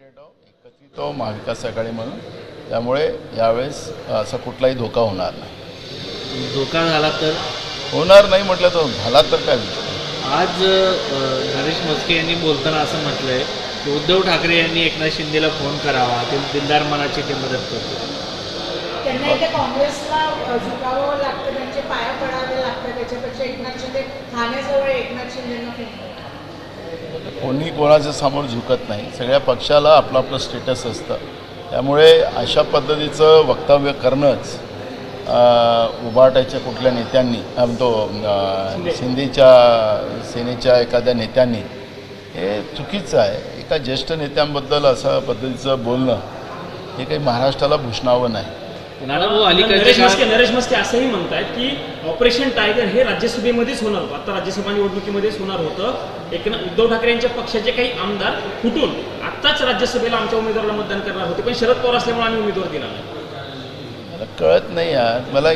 United आहोत, एकत्रित आहोत महाविकास आघाडी म्हणून. त्यामुळे यावेळेस असा कुठलाही धोका होणार नाही. धोका झाला तर होणार नाही म्हटलं तर झाला तर काय विषय. आज नरेश म्हस्के यांनी बोलताना असं म्हटलंय की उद्धव ठाकरे यांनी एकनाथ शिंदेला फोन करावा, ते दिलदार मनाची ते मदत करतो. त्यांना इथे काँग्रेसला झुकावं लागतं, त्यांचे पाया पडावे लागतं. त्याच्यापेक्षा एकनाथ शिंदे ठाण्याजवळ एकनाथ शिंदेंना फोन करतात. कोणी कोणाच्या समोर झुकत नाही. सगळ्या पक्षाला आपलं आपलं स्टेटस असतं. त्यामुळे अशा पद्धतीचं वक्तव्य करणंच उभाटाच्या कुठल्या नेत्यांनी तो सेनेच्या एखाद्या नेत्यांनी हे चुकीचं आहे. एका ज्येष्ठ नेत्यांबद्दल अशा पद्धतीचं बोलणं हे काही महाराष्ट्राला भूषणावं नाही. नरेश म्हस्के असंही म्हणतात की ऑपरेशन टायगर हे राज्यसभेमध्येच होणार होतं. आता राज्यसभा निवडणुकीमध्येच होणार होतं. उद्धव ठाकरे यांच्या पक्षाचे काही आमदार फुटून आत्ताच राज्यसभेला आमच्या उमेदवाराला मतदान करणार होते, पण शरद पवार असल्यामुळे आम्ही उमेदवार दिला नाही. मला कळत नाही यार. मला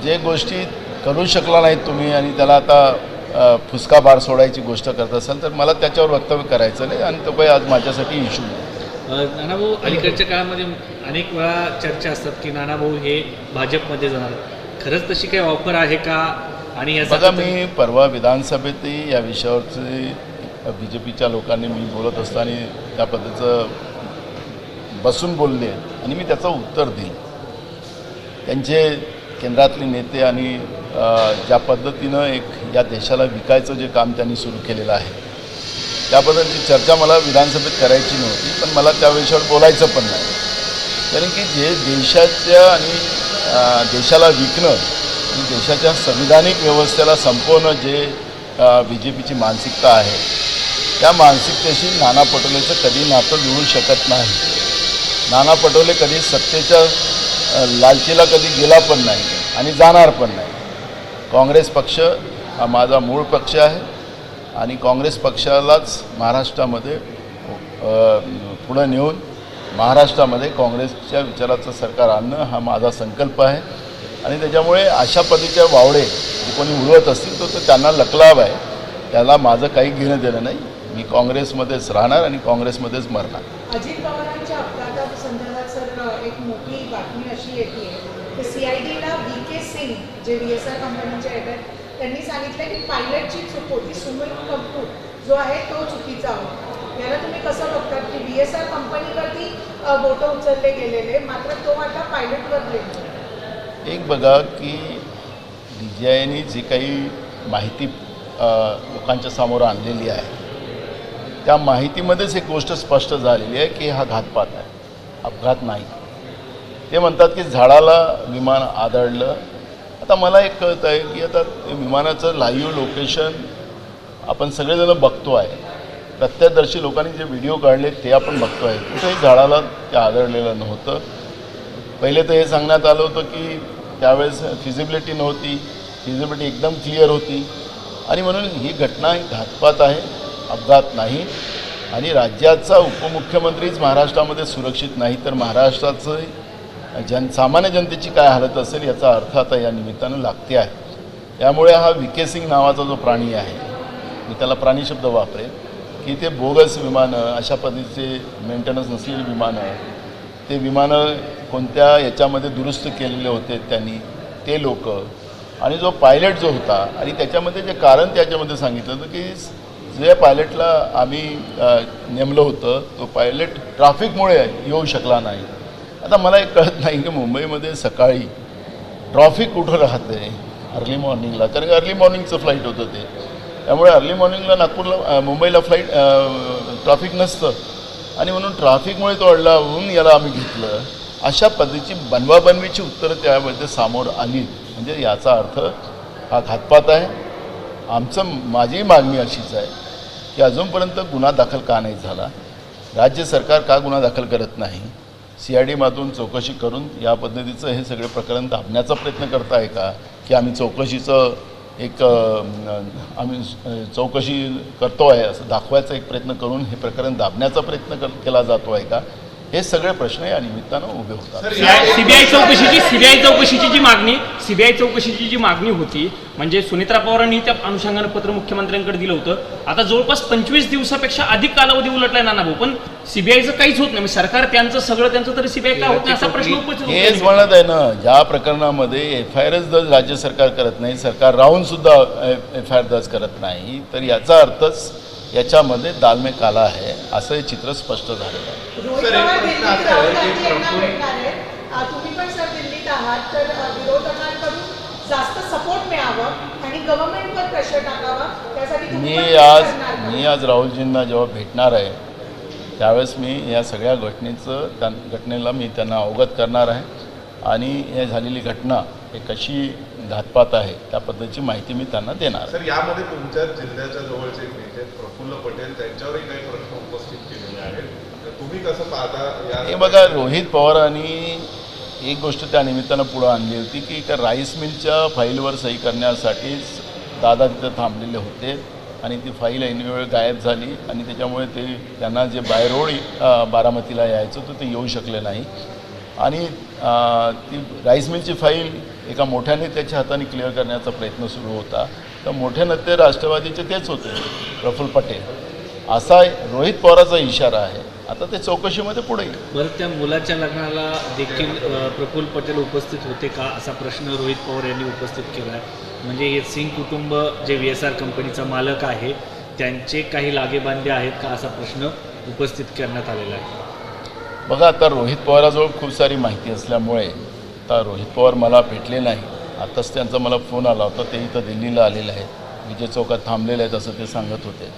जे गोष्टी करू शकला नाहीत तुम्ही आणि त्याला आता फुसका बार सोडायची गोष्ट करत असाल तर मला त्याच्यावर वक्तव्य करायचं नाही आणि तो काही आज माझ्यासाठी इश्यू नाही. नानाभाऊ, अलीकडच्या काळामध्ये अनेक वेळा चर्चा असतात की नानाभाऊ हे भाजपमध्ये जाणार. खरंच तशी काही ऑफर आहे का? आणि बघा, मी परवा विधानसभेतही या विषयावरती BJPच्या लोकांनी मी बोलत असताना त्या पद्धतीचं बसून बोलले आणि मी त्याचं उत्तर देईन. त्यांचे केंद्रातले नेते आणि ज्या पद्धतीनं एक या देशाला विकायचं जे काम त्यांनी सुरू केलेलं आहे त्याबद्दलची चर्चा मला विधानसभेत करायची नव्हती, पण मला त्या विषयावर बोलायचं पण नाही. कारण की जे देशाच्या आणि देशाला विकणं आणि देशाच्या संविधानिक व्यवस्थेला संपवणं जे BJPची मानसिकता आहे त्या मानसिकतेशी नाना पटोलेचं कधी नातं जुळू शकत नाही. नाना पटोले कधी सत्तेच्या लालचीला कधी गेला पण नाही आणि जाणार पण नाही. काँग्रेस पक्ष हा माझा मूळ पक्ष आहे आणि काँग्रेस पक्षालाच महाराष्ट्रामध्ये पुढं नेऊन महाराष्ट्रामध्ये काँग्रेसच्या विचाराचं सरकार आणणं हा माझा संकल्प आहे. आणि त्याच्यामुळे अशा पद्धतीचे वावडे जे कोणी उडवत असतील तर त्यांना लकलाभ आहे. त्याला माझं काही घेणं देणं नाही. मी काँग्रेसमध्येच राहणार आणि काँग्रेसमध्येच मरणार. अजित पवारांच्या अपघातासंदर्भात सर एक मोठी बातमी अशी येते की CIDला VK सिंग जे VSR कंपनीचे आहेत त्यांनी सांगितलं की पायलटची चूक होती. सुमित कपूर जो आहे तो चुकीचा होता. याला तुम्ही कसं बघतात की VSR कंपनीवरती बोटं उचलले गेलेले, मात्र तो आता पायलटवर ब्लेम. एक बघा की DGIने जी काही माहिती लोकांच्या समोर आणलेली आहे त्या माहितीमध्येच एक गोष्ट स्पष्ट झालेली आहे की हा घातपात आहे, अपघात नाही. ते म्हणतात की झाडाला विमान आदळलं. आता मला एक कळतं आहे की आता विमानाचं लाईव्ह लोकेशन आपण सगळेजण बघतो आहे. प्रत्यक्षदर्शी लोकांनी जे व्हिडिओ काढले ते आपण बघतो आहे. कुठेही झाडाला ते आदळलेलं नव्हतं. पहिले तर हे सांगण्यात आलं होतं की त्यावेळेस फिजिबिलिटी नव्हती, फिजिबिलिटी एकदम क्लिअर होती आणि म्हणून ही घटना ही घातपात आहे, अपघात नाही. आणि राज्याचा उपमुख्यमंत्रीच महाराष्ट्रामध्ये सुरक्षित नाही तर महाराष्ट्राचं सामान्य जनतेची काय हालत असेल याचा अर्थ आता या निमित्तानं लागते आहे. त्यामुळे हा VK सिंग नावाचा जो प्राणी आहे, मी त्याला प्राणी शब्द वापरेन, की ते बोगस विमानं, अशा पद्धतीचे मेंटेनन्स नसलेली विमानं आहे, ते विमानं कोणत्या याच्यामध्ये दुरुस्त केलेले होते त्यांनी ते लोक, आणि जो पायलट जो होता आणि त्याच्यामध्ये जे कारण त्याच्यामध्ये सांगितलं होतं की जे पायलटला आम्ही नेमलं होतं तो पायलट ट्रॅफिकमुळे येऊ शकला नाही. आता मला एक कळत नाही की मुंबईमध्ये सकाळी ट्रॅफिक कुठं राहते अर्ली मॉर्निंगला, कारण की अर्ली मॉर्निंगचं फ्लाईट होतं ते. त्यामुळे अर्ली मॉर्निंगला मुंबईला फ्लाईट ट्रॅफिक नसतं आणि म्हणून ट्रॅफिकमुळे तो अडला होऊन याला आम्ही घेतलं. अशा पद्धतीची बनवाबनवीची उत्तरं त्यामध्ये समोर आली. म्हणजे याचा अर्थ हा घातपात आहे. माझी मागणी अशीच आहे की अजूनपर्यंत गुन्हा दाखल का नाही झाला, राज्य सरकार का गुन्हा दाखल करत नाही, CIDमधून चौकशी करून या पद्धतीचं हे सगळे प्रकरण दाबण्याचा प्रयत्न करत आहे का, की आम्ही चौकशीचं आम्ही चौकशी करतो आहे असं दाखवायचा एक प्रयत्न करून हे प्रकरण दाबण्याचा प्रयत्न केला जातो आहे का, हे सगळे प्रश्न या निमित्तानं उभे होतात. सीबीआय चौकशीची जी मागणी होती, म्हणजे सुनेत्रा पवारांनी त्या अनुषंगानं पत्र मुख्यमंत्र्यांकडे दिलं होतं. आता जवळपास 25 दिवसापेक्षा अधिक कालावधी उलटलाय नानाभाऊ, पण सीबीआयचं काहीच होत नाही. म्हणजे सरकार त्यांचं तरी सीबीआय का होत नाही असा प्रश्न उपस्थित होतो. हेच म्हणत आहे ना, ज्या प्रकरणामध्ये FIRच दर्ज राज्य सरकार करत नाही, सरकार राहून सुद्धा FIR दर्ज करत नाही, तर याचा अर्थच याच्यामध्ये दालमे काला आहे असं हे चित्र स्पष्ट झालेलं आहे. रोहित पवार दिल्लीत राहुल गांधी यांना भेटणार आहेत. तुम्ही पण सर दिल्लीत आहात, तर विरोधकांकडून जास्त सपोर्ट मिळावं आणि गव्हर्नमेंटवर प्रेशर टाकावं, त्यासाठी तुम्ही पण करणार का? मी आज राहुलजींना जेव्हा भेटणार आहे त्यावेळेस मी या सगळ्या घटनेला मी त्यांना अवगत करणार आहे आणि हे झालेली घटना हे कशी घातपात आहे त्या पद्धतीची माहिती मी त्यांना देणार आहे. सर, यामध्ये तुमच्या जिल्ह्याच्या जवळचे एक नेते प्रफुल्ल पटेल त्यांच्यावरही काही प्रश्न उपस्थित केलेले आहेत, तर तुम्ही कसं पाहता? हे बघा, रोहित पवारांनी एक गोष्ट त्या निमित्तानं पुढं आणली होती की एका राईस मिलच्या फाईलवर सही करण्यासाठीच दादा तिथं थांबलेले होते आणि ती फाईल ऐनवेळ गायब झाली आणि त्याच्यामुळे त्यांना जे बाय रोड बारामतीला यायचं होतं ते येऊ शकले नाही आणि ती राईस मिलची फाईल एका मोठ्याने त्याच्या हाताने क्लिअर करण्याचा प्रयत्न सुरू होता. तर मोठे नेते राष्ट्रवादीचे तेच होते, प्रफुल्ल पटेल, असा रोहित पवाराचा इशारा आहे. आता ते चौकशीमध्ये पुढे येईल. बरं, त्या मुलाच्या लग्नाला देखील प्रफुल्ल पटेल उपस्थित होते का असा प्रश्न रोहित पवार यांनी उपस्थित केला आहे. म्हणजे हे सिंग कुटुंब जे VSR कंपनीचा मालक आहे त्यांचे काही लागेबांधे आहेत का असा प्रश्न उपस्थित करण्यात आलेला आहे. बघा, आता रोहित पवाराजवळ खूप सारी माहिती असल्यामुळे आता रोहित पवार मला भेटले नाही. आताच त्यांचा मला फोन आला होता, ते इथं दिल्लीला आलेले आहेत, विजय चौकात थांबलेले आहेत असं ते सांगत होते.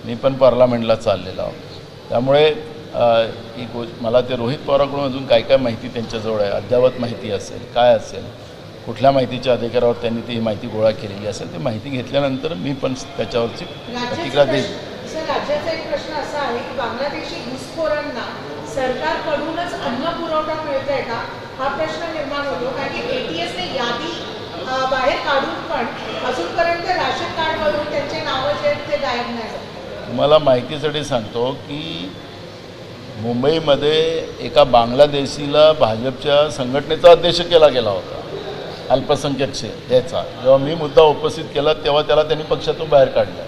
मी पण पार्लमेंटला चाललेलो आहोत. त्यामुळे मला ते रोहित पवाराकडून अजून काय काय माहिती त्यांच्याजवळ आहे, अद्ययावत माहिती असेल, काय असेल, कुठल्या माहितीच्या अधिकारावर त्यांनी ती माहिती गोळा केलेली असेल, ती माहिती घेतल्यानंतर मी पण त्याच्यावरची प्रतिक्रिया देईन. सर, राज्याचा एक प्रश्न असा आहे की बांगलादेशी घुसखोरांना सरकारकडूनच अन्न पुरवठा मिळतोय का हा प्रश्न निर्माण होतो, कारण की ATSने यादी बाहेर काढून पण अजूनपर्यंत राशन कार्डवरून त्यांचे नावं जे आहेत ते गायब नाही झाले. मला माहितीसाठी सांगतो की मुंबईमध्ये एका बांगलादेशीला भाजपच्या संघटनेचा अध्यक्ष केला गेला होता, अल्पसंख्याक याचा. जेव्हा मी मुद्दा उपस्थित केला तेव्हा त्याला त्यांनी पक्षातून बाहेर काढला.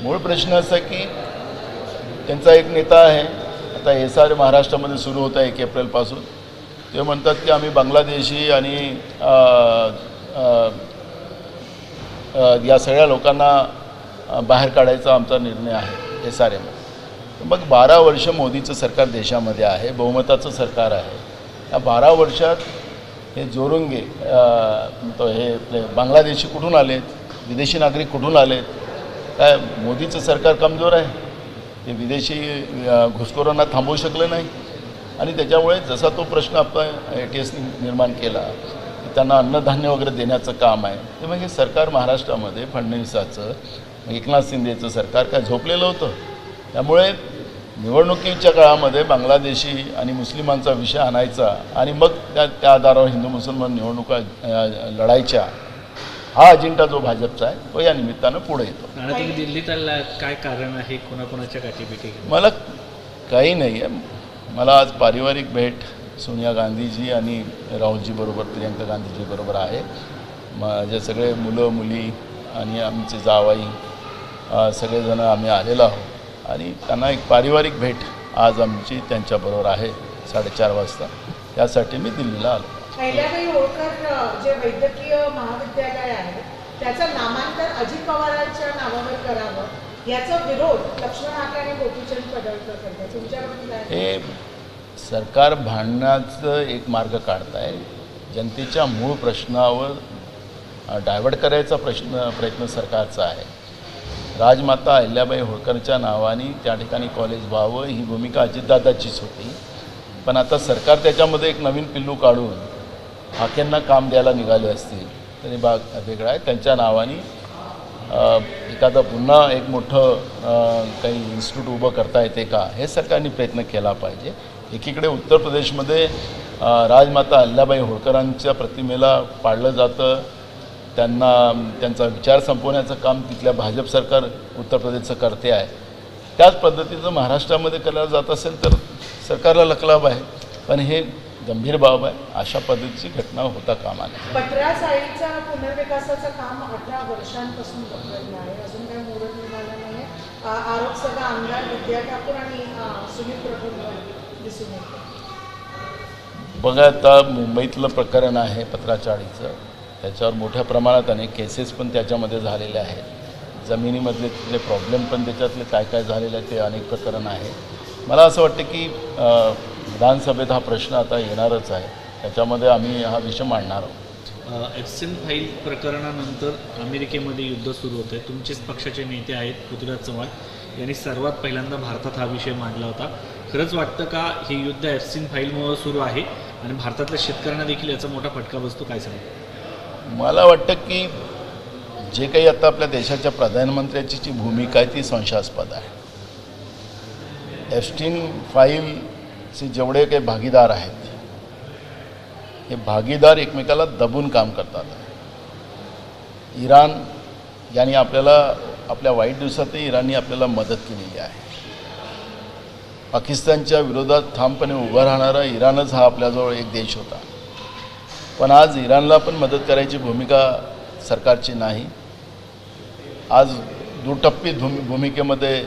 मूळ प्रश्न असा की त्यांचा एक नेता आहे, आता SR महाराष्ट्रामध्ये सुरू होता 1 एप्रिलपासून. ते म्हणतात की आम्ही बांगलादेशी आणि या सगळ्या लोकांना बाहेर काढायचा आमचा निर्णय आहे SRM. मग 12 वर्ष मोदीचं सरकार देशामध्ये आहे, बहुमताचं सरकार आहे. या 12 वर्षात हे जोरुंगे हे बांगलादेशी कुठून आलेत, विदेशी नागरिक कुठून आलेत? काय मोदीचं सरकार कमजोर आहे? ते विदेशी घुसखोरांना थांबवू शकले नाही आणि त्याच्यामुळे जसा तो प्रश्न आपण ATSने निर्माण केला की त्यांना अन्नधान्य वगैरे देण्याचं काम आहे, ते म्हणजे सरकार महाराष्ट्रामध्ये फडणवीसाचं, एकनाथ शिंदेचं सरकार काय झोपलेलं होतं. त्यामुळे निवडणुकीच्या काळामध्ये बांगलादेशी आणि मुस्लिमांचा विषय आणायचा आणि मग त्या आधारावर हिंदू मुसलमान निवडणुका लढायच्या, हा अजेंडा जो भाजपचा आहे तो या निमित्तानं पुढे येतो. आणि तुम्ही दिल्लीत आला, काय कारण आहे, कोणाकोणाच्या गाठीभेटी? मला काही नाही आहे. मला आज पारिवारिक भेट सोनिया गांधीजी आणि राहुलजी बरोबर, प्रियंका गांधीजी बरोबर आहे. माझे सगळे मुलं मुली आणि आमचे जावाई सगळेजण आम्ही आलेलो आहोत आणि त्यांना एक पारिवारिक भेट आज आमची त्यांच्याबरोबर आहे 4:30 वाजता. त्यासाठी मी दिल्लीला आलो. अहिल्याबाई होळकर जे वैद्यकीय महाविद्यालय आहे त्याचं नामांतर अजित पवारांच्या नावावर करावं याचा विरोध लक्ष्मण हाके आणि गोपीचंद पडळकर करतात. तुमच्याकडून काय? हे सरकार भांडण्याचं एक मार्ग काढत आहे. जनतेच्या मूळ प्रश्नावर डायव्हर्ट करायचा प्रयत्न सरकारचा आहे. राजमाता अहिल्याबाई होळकरच्या नावाने त्या ठिकाणी कॉलेज व्हावं ही भूमिका अजितदादाचीच होती. पण आता सरकार त्याच्यामध्ये एक नवीन पिल्लू काढून हाकेंना काम द्यायला निघाले असतील तरी वेगळा आहे. त्यांच्या नावाने एखादा पुन्हा एक मोठं काही इन्स्टिट्यूट उभं करता येते का हे सरकारने प्रयत्न केला पाहिजे. एकीकडे उत्तर प्रदेशमध्ये राजमाता अहिल्याबाई होळकरांच्या प्रतिमेला पाडलं जातं, त्यांचा विचार संपवण्याचं काम तिथल्या भाजप सरकार उत्तर प्रदेशचं करते आहे. त्याच पद्धतीचं महाराष्ट्रामध्ये केलं जात असेल तर सरकारला लकलाभ आहे, पण हे गंभीर बाब आहे. अशा पद्धतीची घटना होता कामा नये. पत्रा चाळीचा पुनर्विकासाचं काम 18 वर्षांपासून रखडलं आहे, अजून काही मुहूर्त निघालं नाही. आरोप सगळा आमदार विद्या ठाकूर आणि सुनील प्रभूंवर दिसून येतो. बघा, आता मुंबईतलं प्रकरण आहे पत्राचाळीचं, त्याच्यावर मोठ्या प्रमाणात अनेक केसेस पण त्याच्यामध्ये झालेले आहेत. जमिनीमधले तिथले प्रॉब्लेम पण त्याच्यातले काय काय झालेले आहे ते अनेक प्रकरण आहे. मला असं वाटतं की विधानसभेत हा प्रश्न आता येणारच आहे, त्याच्यामध्ये आम्ही हा विषय मांडणार आहोत. एफसीन फाईल प्रकरणानंतर अमेरिकेमध्ये युद्ध सुरू होतं आहे. तुमचेच पक्षाचे नेते आहेत पृथ्वीराज चव्हाण यांनी सर्वात पहिल्यांदा भारतात हा विषय मांडला होता. खरंच वाटतं का हे युद्ध एफसीन फाईलमुळे सुरू आहे आणि भारतातल्या शेतकऱ्यांना देखील याचा मोठा फटका बसतो, काय सांगतो? मला वाटतं की जे काही आता आपल्या देशाच्या प्रधानमंत्र्याची जी भूमिका आहे ती संशयास्पद आहे. एफस्टीन फाईलचे जेवढे काही भागीदार आहेत हे भागीदार एकमेकाला दबून काम करतात. इराण यांनी आपल्याला आपल्या वाईट दिवसातही इराणने आपल्याला मदत केलेली आहे. पाकिस्तानच्या विरोधात ठामपणे उभा राहणारा इराणच हा आपल्याजवळ एक देश होता, पण आज इराणला पण मदत करायची भूमिका सरकारची नाही. आज दुटप्पी भूमिकेमध्ये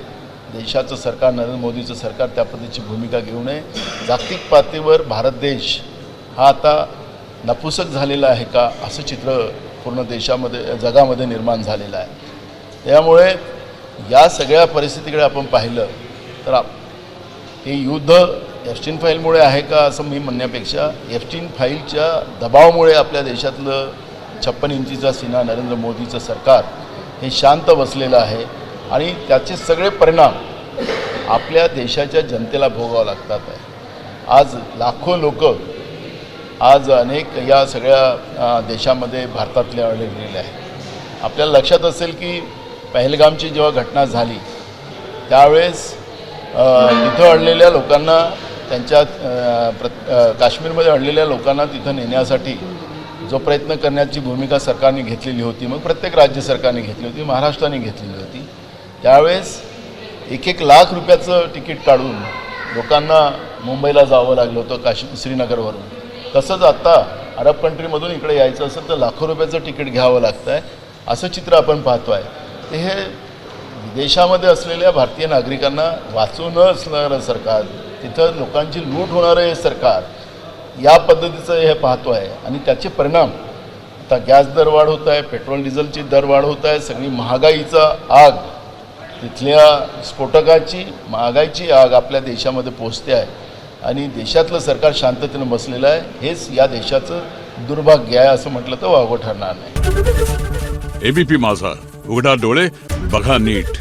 देशाचं सरकार, नरेंद्र मोदीचं सरकार त्या पद्धतीची भूमिका घेऊ नये. जागतिक पातळीवर भारत देश हा आता नपुसक झालेला आहे का असं चित्र पूर्ण देशामध्ये, जगामध्ये निर्माण झालेलं आहे. त्यामुळे या सगळ्या परिस्थितीकडे आपण पाहिलं तर हे युद्ध एफस्टीन फाईलमुळे आहे का असं मी म्हणण्यापेक्षा एफस्टीन फाईलच्या दबावामुळे आपल्या देशातलं 56 इंचीचा सीना नरेंद्र मोदीचं सरकार हे शांत बसलेलं आहे आणि त्याचे सगळे परिणाम आपल्या देशाच्या जनतेला भोगावं लागतात आहे. आज लाखो लोक आज अनेक या सगळ्या देशामध्ये भारतातले अडकलेले आहेत. आपल्याला लक्षात असेल की पहलगामची जेव्हा घटना झाली त्यावेळेस तिथं अडलेल्या लोकांना त्यांच्या काश्मीरमध्ये अडलेल्या लोकांना तिथं नेण्यासाठी जो प्रयत्न करण्याची भूमिका सरकारने घेतलेली होती, मग प्रत्येक राज्य सरकारने घेतली होती, महाराष्ट्राने घेतलेली होती, त्यावेळेस 1-1 लाख रुपयाचं तिकीट काढून लोकांना मुंबईला जावं लागलं होतं श्रीनगरवरून. तसंच आत्ता अरब कंट्रीमधून इकडे यायचं असेल तर लाखो रुपयाचं तिकीट घ्यावं लागतं आहे. असं चित्र आपण पाहतो आहे. ते हे विदेशामध्ये असलेल्या भारतीय नागरिकांना वाचू न असणारं सरकार, तिथं लोकांची लूट होणारं हे सरकार, या पद्धतीचं हे पाहतो आहे आणि त्याचे परिणाम आता गॅस दरवाढ होत आहे, पेट्रोल डिझेलची दरवाढ होत आहे, सगळी महागाईचा आग, तिथल्या स्फोटकाची महागाईची आग आपल्या देशामध्ये पोचते आहे आणि देशातलं सरकार शांततेनं बसलेलं आहे. हेच या देशाचं दुर्भाग्य आहे असं म्हटलं तर वावगं ठरणार नाही. एबीपी माझा, उघडा डोळे बघा नीट.